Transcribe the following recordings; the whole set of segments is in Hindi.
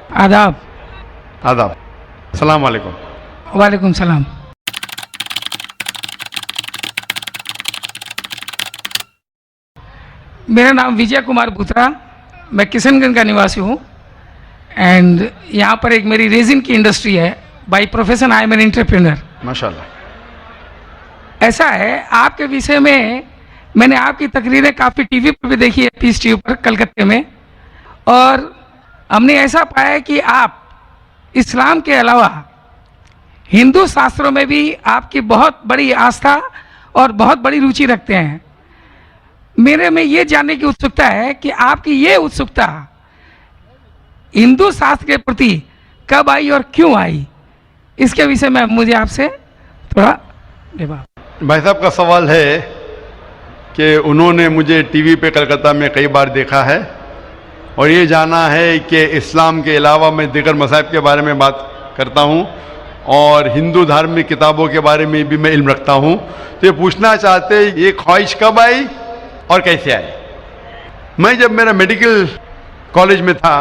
आदाब। आदाब। अस्सलाम वालेकुम। वालेकुम सलाम। मेरा नाम विजय कुमार बुत्रा, मैं किशनगंज का निवासी हूँ एंड यहाँ पर एक मेरी रेजिन की इंडस्ट्री है। By profession I am an entrepreneur. माशाल्लाह। ऐसा है, आपके विषय में मैंने आपकी तकरीरें काफ़ी टीवी पर भी देखी है, पीस टीवी पर कलकत्ते में, और हमने ऐसा पाया है कि आप इस्लाम के अलावा हिंदू शास्त्रों में भी आपकी बहुत बड़ी आस्था और बहुत बड़ी रुचि रखते हैं। मेरे में ये जानने की उत्सुकता है कि आपकी ये उत्सुकता हिंदू शास्त्र के प्रति कब आई और क्यों आई, इसके विषय में मुझे आपसे थोड़ा जवाब। भाई साहब का सवाल है कि उन्होंने मुझे टीवी पे कलकत्ता में कई बार देखा है और ये जाना है कि इस्लाम के अलावा मैं दीगर मज़ाहिब के बारे में बात करता हूँ और हिंदू धार्मिक किताबों के बारे में भी मैं इल्म रखता हूँ। तो ये पूछना चाहते ये ख्वाहिश कब आई और कैसे आई। मैं जब मेरा मेडिकल कॉलेज में था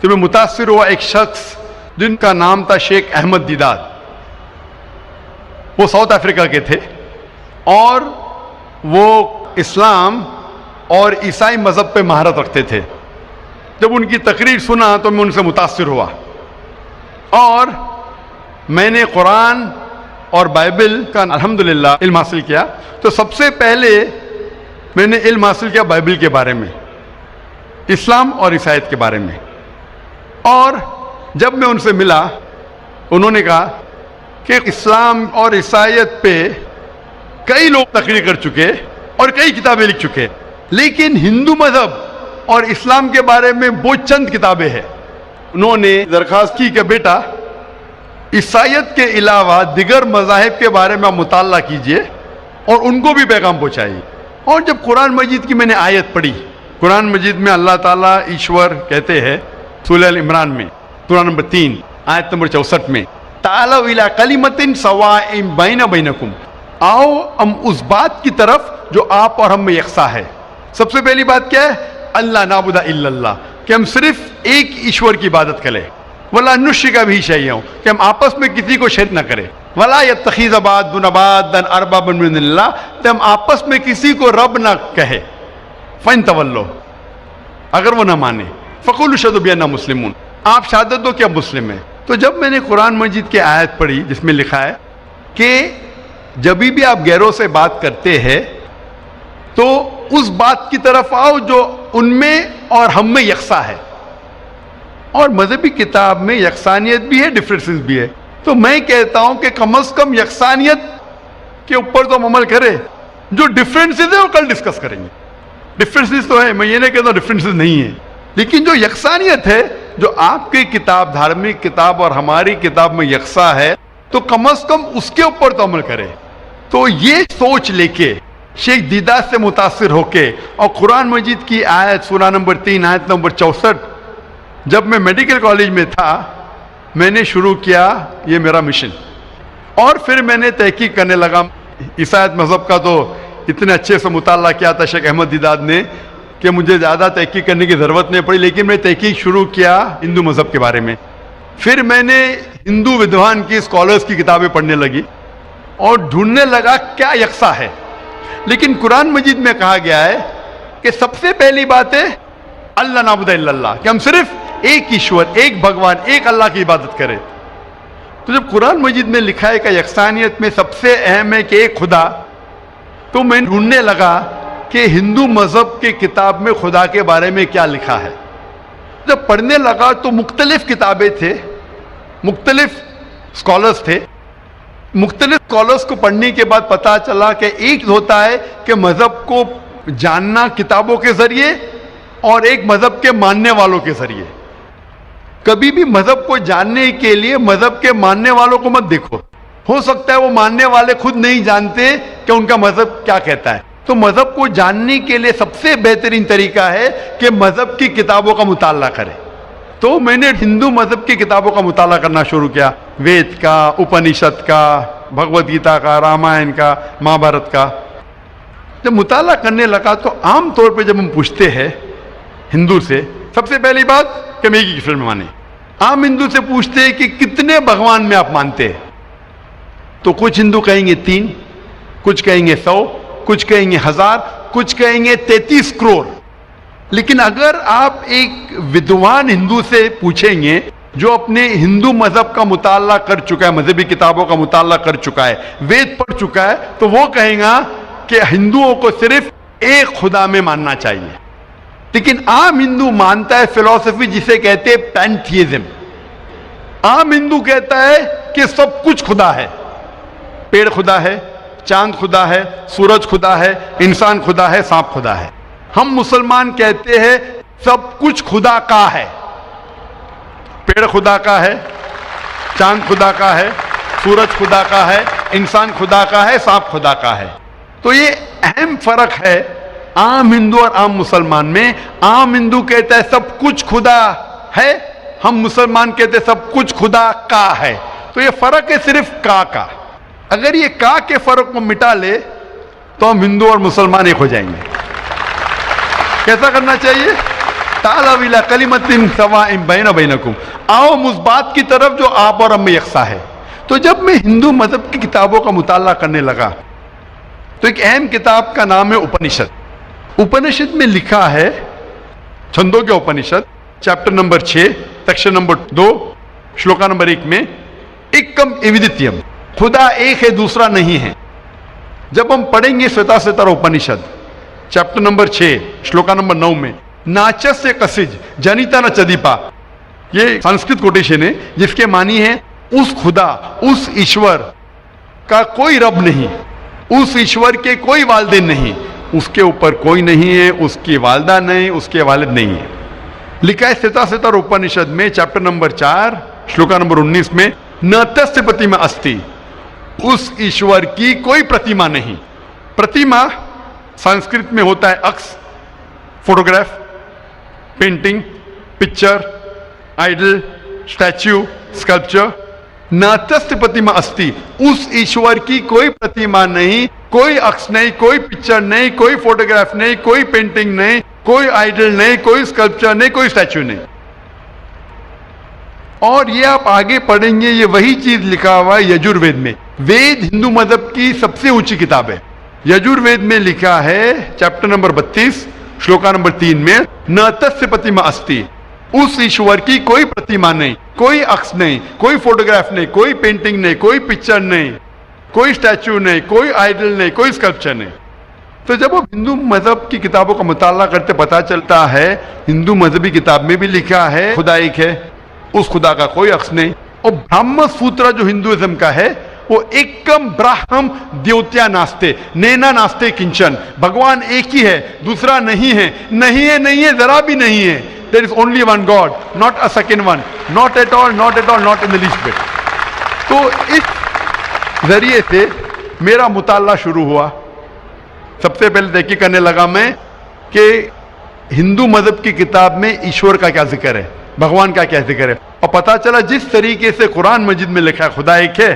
तो मैं मुतासिर हुआ एक शख्स जिनका नाम था शेख अहमद दीदाद। वो साउथ अफ्रीका के थे और वो इस्लाम और ईसाई मज़हब पे महारत रखते थे। जब उनकी तकरीर सुना तो मैं उनसे मुतासिर हुआ और मैंने कुरान और बाइबल का अल्हम्दुलिल्लाह इल्म हासिल किया। तो सबसे पहले मैंने इल्म हासिल किया बाइबल के बारे में, इस्लाम और ईसाईयत के बारे में। और जब मैं उनसे मिला उन्होंने कहा कि इस्लाम और ईसाईयत पे कई लोग तकरीर कर चुके और कई किताबें लिख चुके, लेकिन हिंदू मज़हब और इस्लाम के बारे में वो चंद किताबें हैं। उन्होंने दरख्वास्त की कि बेटा ईसाईयत के अलावा दिगर मज़ाहिब के बारे में आप मुताला कीजिए और उनको भी पैगाम पहुँचाइए। और जब कुरान मजीद की मैंने आयत पढ़ी, कुरान मजीद में अल्लाह ताला ईश्वर कहते हैं सूरह अल इमरान में सूरह नंबर 3 आयत नंबर 64 में, तालौ इला कलिमतिन सवाइन बैना बैनकुम, आओ हम उस बात की तरफ जो आप और हम में यकसा है। सबसे पहली बात क्या है? अल्लाह नाबुदा इल्लल्लाह, कि हम सिर्फ एक ईश्वर की इबादत करें। वला नुश्रिका भी शैअ, कि हम आपस में किसी को शरीक न करें। वला यत्तखिज़ बादुन बादन अरबाबन मिन दुनिल्लाह, तो हम आपस में किसी को रब ना कहे। फ़इन तवल्लो, अगर वो ना माने, फ़क़ुलू अशहदु बिअन्ना मुस्लिमून, आप शहादत दो कि आप मुस्लिम हैं। तो जब मैंने कुरान मजीद की आयत पढ़ी जिसमें लिखा है कि जब भी आप गैरों से बात करते हैं तो उस बात की तरफ आओ जो उनमें और हम में यकसा है, और मजहबी किताब में यकसानियत भी है, डिफरेंसेस भी है। तो मैं कहता हूं कि कम से कम यकसानियत के ऊपर तो हम अमल करें, जो डिफरेंसेस है वो कल डिस्कस करेंगे। डिफरेंसेस तो है, मैं ये नहीं कहता डिफरेंसेस नहीं है, लेकिन जो यकसानियत है, जो आपकी किताब धार्मिक किताब और हमारी किताब में यकसा है, तो कम से कम उसके ऊपर तो अमल करें। तो ये सोच लेके शेख दीदाद से मुतासिर होके और कुरान मजीद की आयत सूरह नंबर 3 आयत नंबर 64, जब मैं मेडिकल कॉलेज में था मैंने शुरू किया ये मेरा मिशन। और फिर मैंने तहकीक करने लगा। ईसाईयत मज़हब का तो इतने अच्छे से मुताला किया था शेख अहमद दीदाद ने कि मुझे ज़्यादा तहकीक करने की ज़रूरत नहीं पड़ी, लेकिन मैं तहकीक शुरू किया हिंदू मज़हब के बारे में। फिर मैंने हिंदू विद्वान की स्कॉलर्स की किताबें पढ़ने लगी और ढूंढने लगा क्या यकसा है। लेकिन कुरान मजीद में कहा गया है कि सबसे पहली बात है अल्लाह नाबुदा इल्लल्लाह, कि हम सिर्फ एक ईश्वर, एक भगवान, एक अल्लाह की इबादत करें। तो जब कुरान मजीद में लिखा है कि यकसानियत में सबसे अहम है कि एक खुदा, तो मैं ढूंढने लगा कि हिंदू मज़हब के किताब में खुदा के बारे में क्या लिखा है। जब पढ़ने लगा तो मुख्तलिफ किताबें थे, मुख्तलिफ स्कॉलर्स थे। मुख्तलिफ स्कॉलर्स को पढ़ने के बाद पता चला कि एक होता है कि मज़हब को जानना किताबों के ज़रिए और एक मज़हब के मानने वालों के ज़रिए। कभी भी मज़हब को जानने के लिए मज़हब के मानने वालों को मत देखो, हो सकता है वो मानने वाले खुद नहीं जानते कि उनका मज़हब क्या कहता है। तो मज़हब को जानने के लिए सबसे बेहतरीन तरीका है कि मज़हब की किताबों का मुताला करें। तो मैंने हिंदू मज़हब की किताबों का मुताला करना शुरू किया, वेद का, उपनिषद का, भगवद गीता का, रामायण का, महाभारत का। जब मुताला करने लगा तो आम तौर पे जब हम पूछते हैं हिंदू से, सबसे पहली बात कि मैं एक ईश्वर में माने, आम हिंदू से पूछते हैं कि कितने भगवान में आप मानते हैं, तो कुछ हिंदू कहेंगे 3, कुछ कहेंगे 100, कुछ कहेंगे 1000, कुछ कहेंगे 33 करोड़। लेकिन अगर आप एक विद्वान हिंदू से पूछेंगे जो अपने हिंदू मजहब का मुताला कर चुका है, मजहबी किताबों का मुताला कर चुका है, वेद पढ़ चुका है, तो वो कहेगा कि हिंदुओं को सिर्फ एक खुदा में मानना चाहिए। लेकिन आम हिंदू मानता है फिलॉसफी जिसे कहते हैं पैंथियज्म। आम हिंदू कहता है कि सब कुछ खुदा है, पेड़ खुदा है, चांद खुदा है, सूरज खुदा है, इंसान खुदा है, सांप खुदा है। हम मुसलमान कहते हैं सब कुछ खुदा का है, पेड़ खुदा का है, चांद खुदा का है, सूरज खुदा का है, इंसान खुदा का है, सांप खुदा का है। तो ये अहम फर्क है आम हिंदू और आम मुसलमान में। आम हिंदू कहता है सब कुछ खुदा है, हम मुसलमान कहते हैं सब कुछ खुदा का है। तो ये फर्क है सिर्फ का। अगर ये का के फर्क को मिटा ले तो हम हिंदू और मुसलमान एक हो जाएंगे। कैसा करना चाहिए? तालाव इला कलिमतिन सवाइन बैना बैनकुम, आओ उस बात की तरफ जो आप और हम में यकसा है। तो जब मैं हिंदू मजहब की किताबों का मुताला करने लगा तो एक अहम किताब का नाम है उपनिषद। उपनिषद में लिखा है, छंदों के Upanishad, chapter number 6, section number 2, shloka number 1 में, एकम एविदित्यम, खुदा एक है दूसरा नहीं है। जब हम पढ़ेंगे श्वेताश्वेतर उपनिषद चैप्टर नंबर 6 श्लोका नंबर 9 में, नाचस्य कसिज जनिता न चदीपा, ये संस्कृत कोटेशन है जिसके मानी है उस खुदा, उस ईश्वर का कोई रब नहीं, उस ईश्वर के कोई वालिदैन नहीं, उसके ऊपर कोई नहीं है, उसकी वालदा नहीं, उसके वालिद नहीं है। लिखा है श्वेताश्वेतर उपनिषद में चैप्टर नंबर 4 श्लोका नंबर 19 में, न तस्य प्रतिमा अस्ति, उस ईश्वर की कोई प्रतिमा नहीं। प्रतिमा संस्कृत में होता है अक्स, photograph, painting, picture, idol, statue, sculpture. न तस्य प्रतिमा अस्ति, उस ईश्वर की कोई प्रतिमा नहीं, कोई अक्स नहीं, कोई पिक्चर नहीं, कोई फोटोग्राफ नहीं, कोई पेंटिंग नहीं, कोई आइडल नहीं, कोई स्कल्पचर नहीं, कोई स्टैच्यू नहीं। और ये आप आगे पढ़ेंगे, ये वही चीज लिखा हुआ है यजुर्वेद में। वेद हिंदू मजहब की सबसे ऊंची किताब है। यजुर्वेद में लिखा है चैप्टर नंबर 32 श्लोका नंबर 3 में, न तस्य प्रतिमा अस्ति, उस ईश्वर की कोई प्रतिमा नहीं, कोई अक्स नहीं, कोई फोटोग्राफ नहीं, कोई पेंटिंग नहीं, कोई पिक्चर नहीं, कोई स्टैच्यू नहीं, कोई आइडल नहीं, कोई स्कल्पचर नहीं। तो जब हम हिंदू मजहब की किताबों का मुताला करते पता चलता है हिंदू मजहबी किताब में भी लिखा है खुदा एक है, उस खुदा का कोई अक्स नहीं। और ब्राह्म सूत्र जो हिंदुइज्म का है वो एकम ब्राह्म द्योत्या नास्ते नैना नास्ते किंचन, भगवान एक ही है, दूसरा नहीं है, नहीं है, नहीं है, जरा भी नहीं है। There is only one God, not a second one, not at all, not at all, not in the least bit. तो इस जरिए से मेरा मुताला शुरू हुआ। सबसे पहले तहकीक करने लगा मैं कि हिंदू मजहब की किताब में ईश्वर का क्या जिक्र है, भगवान का क्या जिक्र है। और पता चला जिस तरीके से कुरान मजीद में लिखा है खुदा एक है,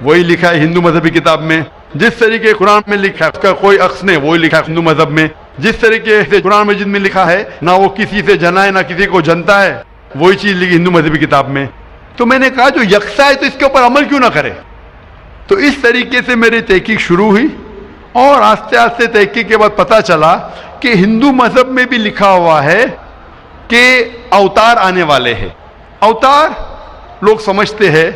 वही लिखा है हिंदू मजहबी किताब में। जिस तरीके कुरान में लिखा है उसका कोई अक्स नहीं, वही लिखा है हिंदू मजहब में। जिस तरीके से कुरान मजीद में लिखा है ना वो किसी से जना है ना किसी को जनता है, वही चीज लिखी हिंदू मजहबी किताब में। तो मैंने कहा जो यकसा है तो इसके ऊपर अमल क्यों ना करे। तो इस तरीके से मेरी तहकीक शुरू हुई और आस्ते आस्ते तहकीक के बाद पता चला कि हिंदू मजहब में भी लिखा हुआ है कि अवतार आने वाले हैं। अवतार लोग समझते हैं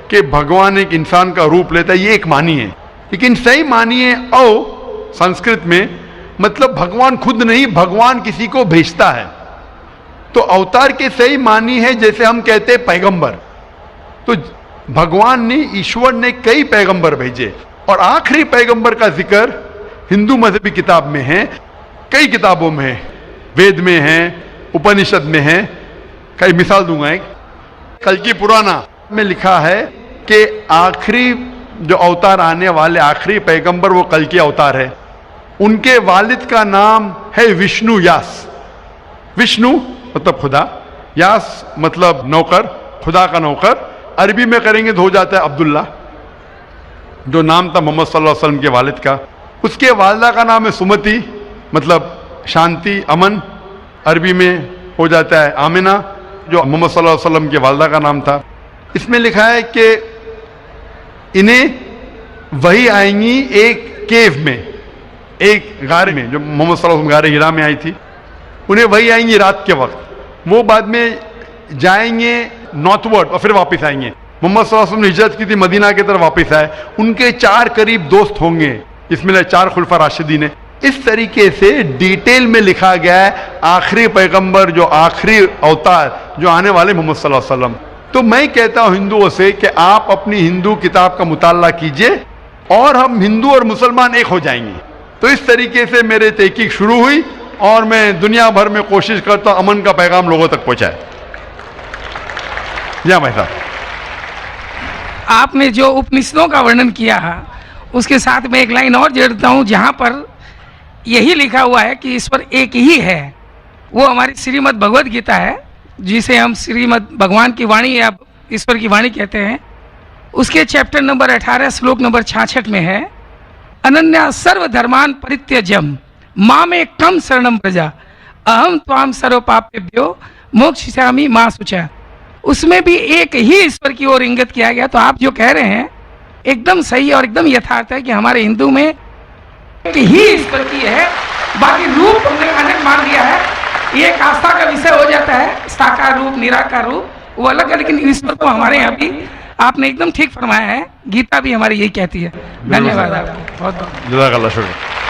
कि भगवान एक इंसान का रूप लेता है, ये एक मानी है, लेकिन सही मानी है संस्कृत में मतलब भगवान खुद नहीं, भगवान किसी को भेजता है। तो अवतार के सही मानी है जैसे हम कहते हैं पैगंबर। तो भगवान ने, ईश्वर ने कई पैगंबर भेजे और आखिरी पैगंबर का जिक्र हिंदू मजहबी किताब में है, कई किताबों में है, वेद में है, उपनिषद में है। कई मिसाल दूंगा। एक कल्कि पुराना में लिखा है कि आखिरी जो अवतार आने वाले आखिरी पैगंबर वो कल्कि अवतार है। उनके वालिद का नाम है विष्णु यास। विष्णु मतलब खुदा, यास मतलब नौकर, खुदा का नौकर। अरबी में करेंगे तो हो जाता है अब्दुल्ला, जो नाम था मोहम्मद सल्लल्लाहु अलैहि वसल्लम के वालिद का। उसके वालिदा का नाम है सुमति, मतलब शांति, अमन। अरबी में हो जाता है आमिना। जो मोहम्मद सल्लल्लाहु अलैहि वसल्लम की वालदा का नाम था, इसमें लिखा है कि इन्हें वही आएंगी एक केव में, एक गारे में, जो मोहम्मद सल्लल्लाहु अलैहि वसल्लम गारे हिरा में आई थी, उन्हें वही आएंगी रात के वक्त। वो बाद में जाएंगे नॉर्थवर्ड और फिर वापस आएंगे। मोहम्मद सल्लल्लाहु अलैहि वसल्लम ने हिजरत की थी, मदीना की तरफ वापस आए, उनके 4 करीब दोस्त होंगे, इसमें 4 खुलफा राशिदीन है। इस तरीके से डिटेल में लिखा गया है आखिरी पैगंबर, जो आखिरी अवतार जो आने वाले मोहम्मद सल्लल्लाहु अलैहि वसल्लम। तो मैं कहता हूं हिंदुओं से कि आप अपनी हिंदू किताब का मुताला कीजिए और हम हिंदू और मुसलमान एक हो जाएंगे। तो इस तरीके से मेरे तहकीक शुरू हुई और मैं दुनिया भर में कोशिश करता हूं अमन का पैगाम लोगों तक पहुंचाए। या भाई साहब, आपने जो उपनिषदों का वर्णन किया उसके साथ में एक लाइन और जोड़ता हूँ, जहाँ पर यही लिखा हुआ है कि ईश्वर एक ही है। वो हमारी श्रीमद् भगवद गीता है, जिसे हम श्रीमद् भगवान की वाणी या ईश्वर की वाणी कहते हैं। उसके चैप्टर नंबर 18 श्लोक नंबर 66 में है, अनन्या सर्वधर्मान परित्यज्यम मामे कम शरणम प्रजा अहम त्वाम सर्व पापेभ्यो मोक्षयिष्यामि मा शुचा। उसमें भी एक ही ईश्वर की ओर इंगित किया गया। तो आप जो कह रहे हैं एकदम सही और एकदम यथार्थ है कि हमारे हिंदू में एक ही ईश्वर की है, बाकी रूप हमने अनेक मान लिया है। ये एक आस्था का विषय हो जाता है, साकार रूप निराकार रूप वो अलग है, लेकिन ईश्वर तो हमारे यहाँ भी आपने एकदम ठीक फरमाया है। गीता भी हमारी यही कहती है। धन्यवाद आपको बहुत बहुत। जज़ाकल्लाह शुक्र।